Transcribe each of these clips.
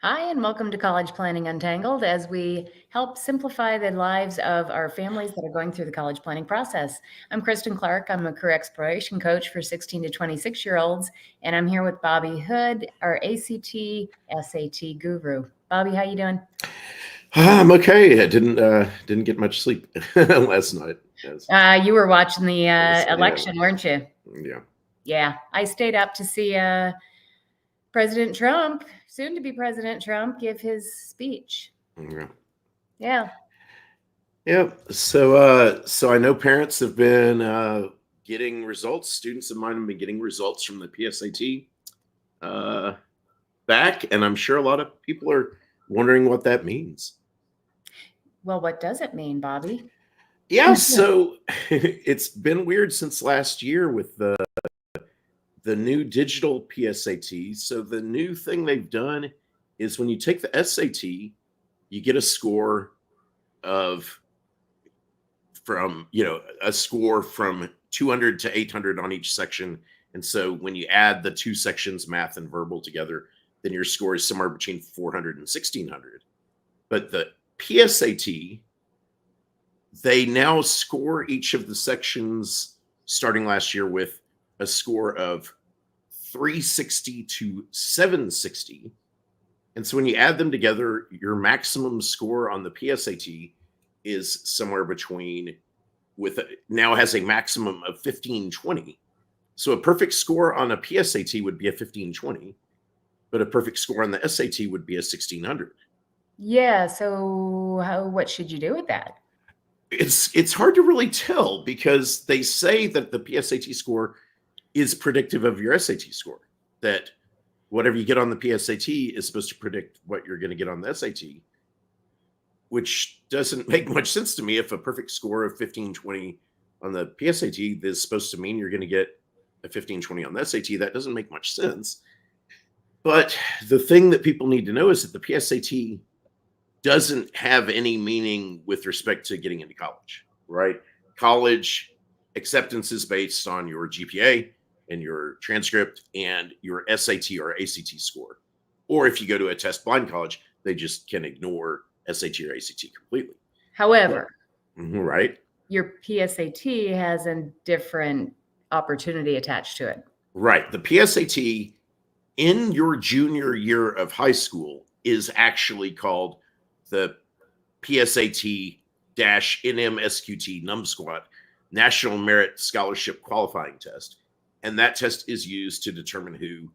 Hi, and welcome to College Planning Untangled as we help simplify the lives of our families that are going through the college planning process. I'm Kristin Clark. I'm a career exploration coach for 16 to 26-year-olds, and I'm here with Bobby Hood, our ACT, SAT guru. Bobby, how you doing? I'm okay. I didn't get much sleep last night. You were watching the election, weren't you? Yeah. Yeah, I stayed up to see President Trump, soon to be President Trump, give his speech. Yeah. Yeah. Yeah. So I know parents have been getting results. Students of mine have been getting results from the PSAT back, and I'm sure a lot of people are wondering what that means. Well, what does it mean, Bobby? Yeah. So it's been weird since last year with the new digital PSAT. So the new thing they've done is when you take the SAT, you get a score from a score from 200 to 800 on each section. And so when you add the two sections, math and verbal, together, then your score is somewhere between 400 and 1600. But the PSAT, they now score each of the sections starting last year with a score of 360 to 760. And so when you add them together, your maximum score on the PSAT is somewhere between, now has a maximum of 1520. So a perfect score on a PSAT would be a 1520, but a perfect score on the SAT would be a 1600. Yeah. So what should you do with that? It's hard to really tell because they say that the PSAT score is predictive of your SAT score, that whatever you get on the PSAT is supposed to predict what you're going to get on the SAT, which doesn't make much sense to me. If a perfect score of 1520 on the PSAT is supposed to mean you're going to get a 1520 on the SAT, that doesn't make much sense. But the thing that people need to know is that the PSAT doesn't have any meaning with respect to getting into college, right? College acceptance is based on your GPA and your transcript and your SAT or ACT score. Or if you go to a test blind college, they just can ignore SAT or ACT completely. However, right, your PSAT has a different opportunity attached to it. Right. The PSAT in your junior year of high school is actually called the PSAT NMSQT NumSquat National Merit Scholarship Qualifying Test. And that test is used to determine who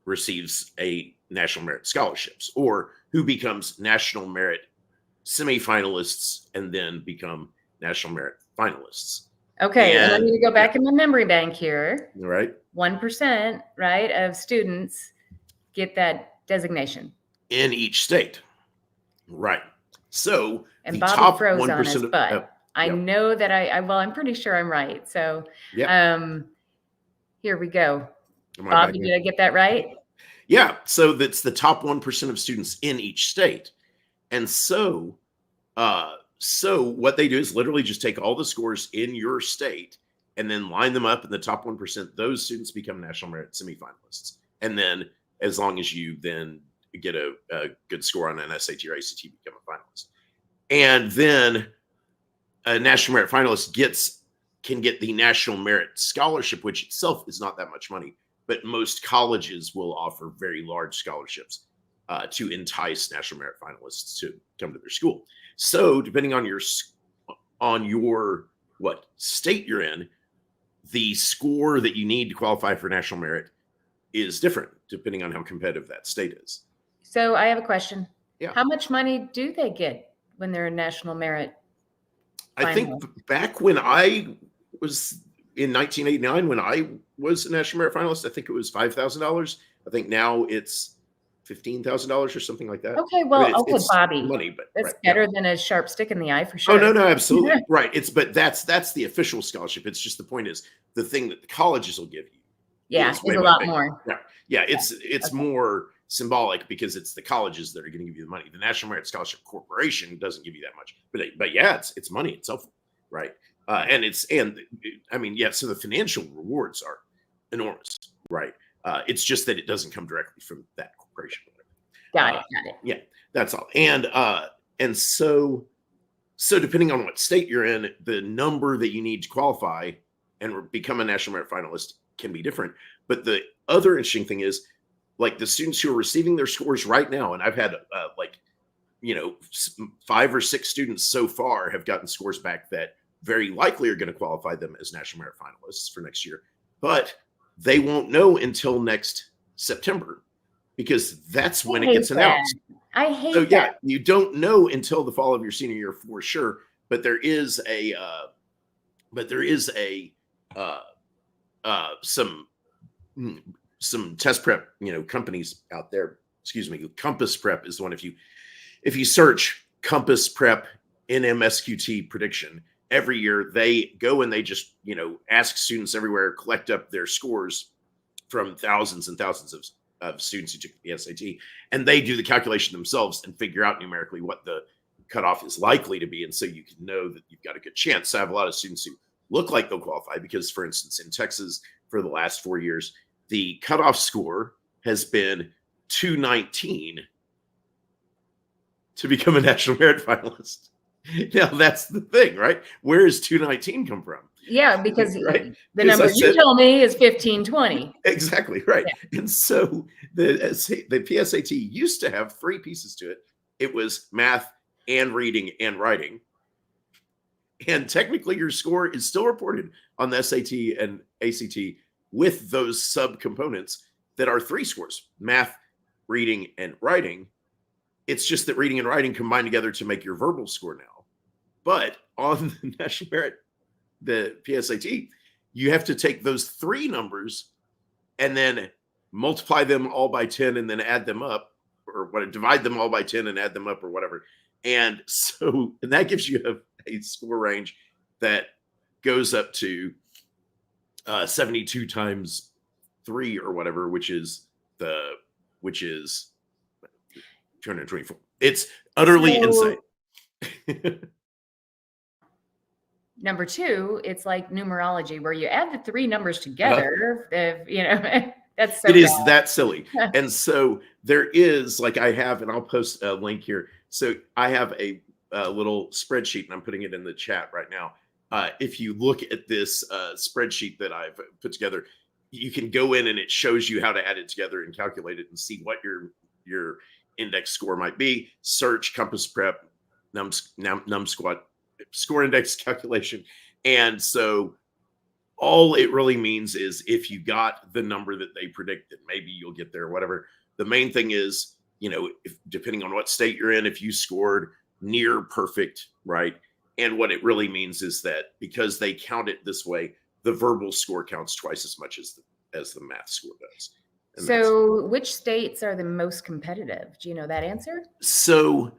receives a National Merit Scholarships or who becomes National Merit semifinalists and then become National Merit finalists. Okay, and I'm going to go back in my memory bank here. Right. 1%, right, of students get that designation. In each state. Right. So and Bobby top froze 1% on his butt. I know that I'm pretty sure I'm right. So here we go. Bobby, did I get that right? Yeah. So that's the top 1% of students in each state. And so what they do is literally just take all the scores in your state and then line them up in the top 1%. Those students become National Merit semifinalists. And then as long as you then get a good score on an SAT or ACT, become a finalist. And then a National Merit finalist can get the National Merit Scholarship, which itself is not that much money, but most colleges will offer very large scholarships to entice National Merit finalists to come to their school. So depending on your what state you're in, the score that you need to qualify for National Merit is different depending on how competitive that state is. So I have a question. Yeah. How much money do they get when they're a National Merit finalist? I think back when I was in 1989, when I was a National Merit finalist, I think it was $5,000. I think now it's $15,000 or something like that. Okay, well, it's Bobby, money, but that's better than a sharp stick in the eye for sure. Oh no, absolutely. Right. But that's the official scholarship. It's just the point is the thing that the colleges will give you. Yeah, is a lot more. Yeah, it's more symbolic because it's the colleges that are going to give you the money. The National Merit Scholarship Corporation doesn't give you that much, but yeah, it's money. It's helpful, right? So the financial rewards are enormous, right? It's just that it doesn't come directly from that corporation. Got it. Got it. Yeah, that's all. And so depending on what state you're in, the number that you need to qualify and become a national merit finalist can be different. But the other interesting thing is, like, the students who are receiving their scores right now, and I've had 5 or 6 students so far have gotten scores back that very likely are going to qualify them as national merit finalists for next year, but they won't know until next September, because that's when it gets announced. I hate So yeah, that. you don't know until the fall of your senior year for sure, but there is some test prep, companies out there. Excuse me, Compass Prep is one. If you search Compass Prep NMSQT prediction, every year they go and they just, ask students everywhere, collect up their scores from thousands and thousands of students who took the PSAT, and they do the calculation themselves and figure out numerically what the cutoff is likely to be. And so you can know that you've got a good chance. So I have a lot of students who look like they'll qualify because, for instance, in Texas for the last 4 years, the cutoff score has been 219 to become a national merit finalist. Now that's the thing, right? Where does 219 come from? Yeah, because right? The number you told me is 1520. Exactly, right. Yeah. And so the PSAT used to have 3 pieces to it. It was math and reading and writing. And technically your score is still reported on the SAT and ACT with those subcomponents that are 3 scores: math, reading, and writing. It's just that reading and writing combine together to make your verbal score now. But on the national merit, the PSAT, you have to take those 3 numbers and then multiply them all by 10 and then add them up, or divide them all by 10 and add them up, or whatever. And that gives you a score range that goes up to 72 times 3 or whatever, which is 224. It's utterly insane. Number 2, it's like numerology, where you add the 3 numbers together. That's so it is bad. that silly. And so there is, like, I have, and I'll post a link here. So I have a little spreadsheet, and I'm putting it in the chat right now. If you look at this spreadsheet that I've put together, you can go in and it shows you how to add it together and calculate it and see what your index score might be. Search Compass Prep NumSquat score index calculation. And so all it really means is if you got the number that they predicted, maybe you'll get there, whatever. The main thing is, if, depending on what state you're in, if you scored near perfect, right? And what it really means is that because they count it this way, the verbal score counts twice as much as the math score does. And so which states are the most competitive? Do you know that answer? So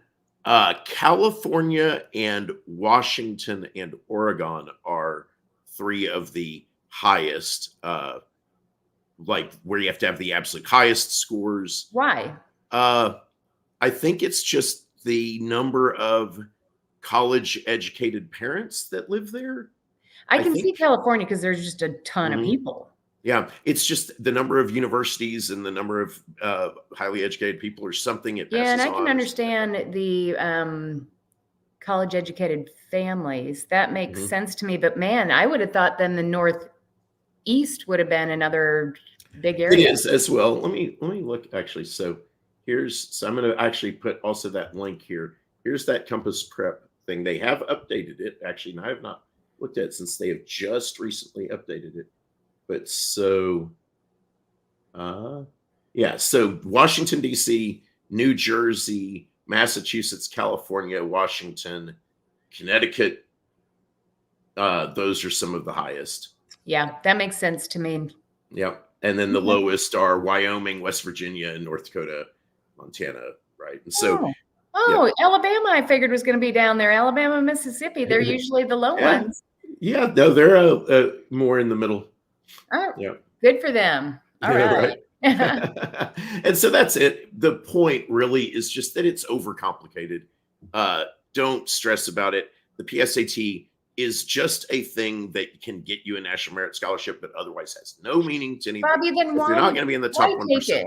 California and Washington and Oregon are 3 of the highest, like where you have to have the absolute highest scores. Why? I think it's just the number of college educated parents that live there. I can see California because there's just a ton of people. Yeah, it's just the number of universities and the number of highly educated people or something. And I can understand the college educated families. That makes sense to me. But man, I would have thought then the Northeast would have been another big area. It is as well. Let me look actually. So I'm going to actually put also that link here. Here's that Compass Prep thing. They have updated it actually, and I have not looked at it since they have just recently updated it. But so Washington, D.C., New Jersey, Massachusetts, California, Washington, Connecticut, those are some of the highest. Yeah, that makes sense to me. Yeah. And then the lowest are Wyoming, West Virginia, and North Dakota, Montana, right? And so Alabama, I figured was going to be down there. Alabama, Mississippi, they're usually the low ones. Yeah, no, they're more in the middle. Oh, yeah. Good for them. All right. And so that's it. The point really is just that it's overcomplicated. Don't stress about it. The PSAT is just a thing that can get you a National Merit Scholarship, but otherwise has no meaning to anything. Bobby, then If you're not going to be in the top 1%, take it?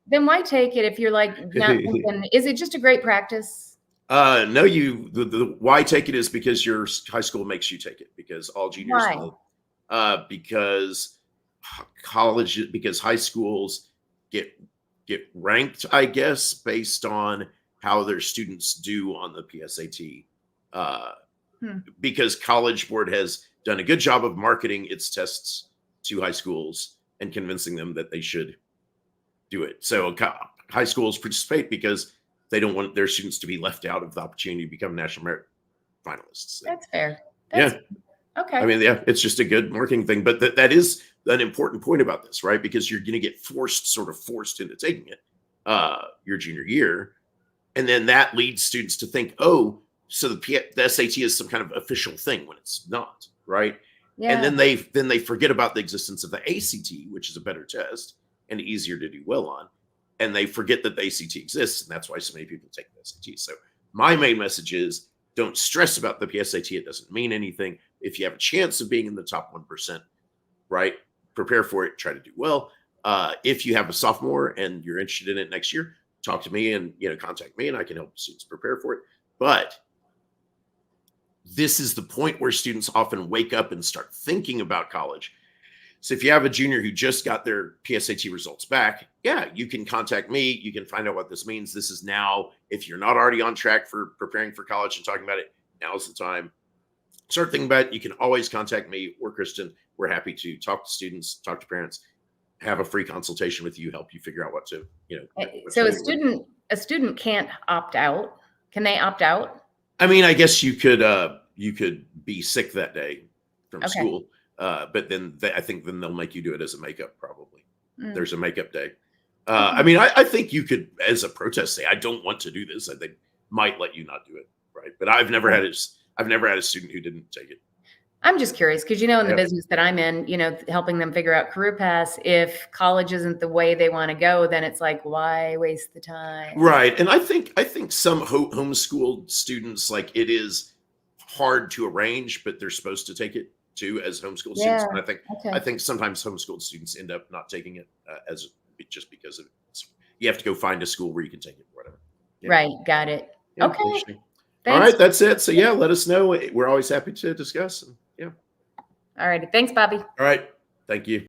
Then why take it if you're like not thinking, is it just a great practice? No, the why take it is because your high school makes you take it, because all juniors Why? because high schools get ranked, I guess, based on how their students do on the PSAT. Because College Board has done a good job of marketing its tests to high schools and convincing them that they should do it. So high schools participate because they don't want their students to be left out of the opportunity to become national merit finalists. That's fair. Yeah. Okay. I mean, yeah, it's just a good marketing thing, but that is an important point about this, right? Because you're going to get forced into taking it your junior year. And then that leads students to think, oh, so the SAT is some kind of official thing when it's not, right? Yeah. And then they forget about the existence of the ACT, which is a better test and easier to do well on. And they forget that the ACT exists, and that's why so many people take the SAT. So my main message is, don't stress about the PSAT. It doesn't mean anything. If you have a chance of being in the top 1%, right, prepare for it, try to do well. If you have a sophomore and you're interested in it next year, talk to me and contact me, and I can help students prepare for it. But this is the point where students often wake up and start thinking about college. So if you have a junior who just got their PSAT results back, yeah, you can contact me. You can find out what this means. This is now, if you're not already on track for preparing for college and talking about it, now's the time. Start thinking about it. You can always contact me or Kristin. We're happy to talk to students, talk to parents, have a free consultation with you, help you figure out what to, So a student can't opt out. Can they opt out? I mean, I guess you could be sick that day from school, but then I think then they'll make you do it as a makeup. Probably there's a makeup day. I mean, I think you could, as a protest, say I don't want to do this. I think might let you not do it, right? But I've never had a student who didn't take it. I'm just curious because, in the business that I'm in, helping them figure out career paths, if college isn't the way they want to go, then it's like, why waste the time? Right. And I think some homeschooled students, like, it is hard to arrange, but they're supposed to take it too as homeschool students. And I think sometimes homeschooled students end up not taking it just because of it. You have to go find a school where you can take it or whatever. Yeah. Right. Got it. Yeah, okay. All right. That's it. So yeah, let us know. We're always happy to discuss. Yeah. All righty. Thanks, Bobby. All right. Thank you.